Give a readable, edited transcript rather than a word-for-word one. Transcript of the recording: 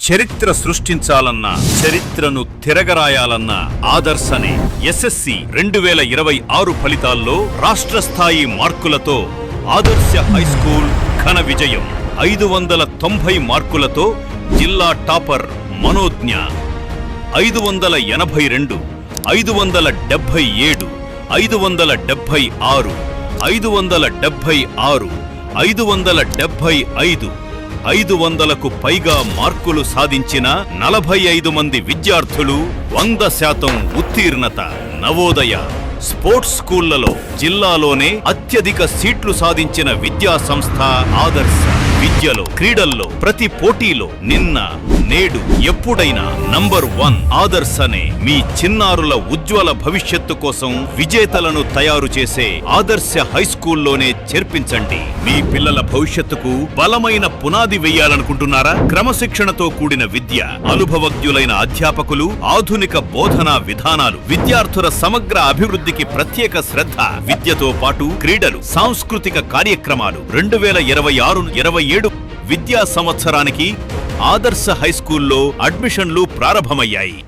చరిత్ర సృష్టించాలన్నా, చరిత్రను తిరగరాయాలన్నా ఆదర్శనే. ఎస్ఎస్సి 2026 ఫలితాల్లో రాష్ట్ర స్థాయి మార్కులతో ఆదర్శ హైస్కూల్ ఘన విజయం. 590 మార్కులతో జిల్లా టాపర్ మనోజ్ఞ. 582, 577, 576, 576, 575, 500కు పైగా మార్కులు సాధించిన 45 మంది విద్యార్థులు 100% ఉత్తీర్ణత. నవోదయ స్పోర్ట్స్ స్కూళ్లలో జిల్లాలోనే అత్యధిక సీట్లు సాధించిన విద్యా సంస్థ ఆదర్శ. విద్యలో, క్రీడల్లో, ప్రతి పోటీలో నిన్న, నేడు, ఎప్పుడైనా #1 ఆదర్శనే. మీ చిన్నారుల ఉజ్వల భవిష్యత్తు కోసం విజేతలను తయారు చేసే ఆదర్శ హైస్కూల్లోనే చేర్పించండి. మీ పిల్లల భవిష్యత్తుకు బలమైన పునాది వేయాలనుకుంటున్నారా? క్రమశిక్షణతో కూడిన విద్య, అనుభవజ్ఞులైన అధ్యాపకులు, ఆధునిక బోధనా విధానాలు, విద్యార్థుల సమగ్ర అభివృద్ధికి ప్రత్యేక శ్రద్ధ. విద్యతో పాటు క్రీడలు, సాంస్కృతిక కార్యక్రమాలు. 2026-27 విద్యా సంవత్సరానికి ఆదర్శ హైస్కూల్లో అడ్మిషన్లు ప్రారంభమయ్యాయి.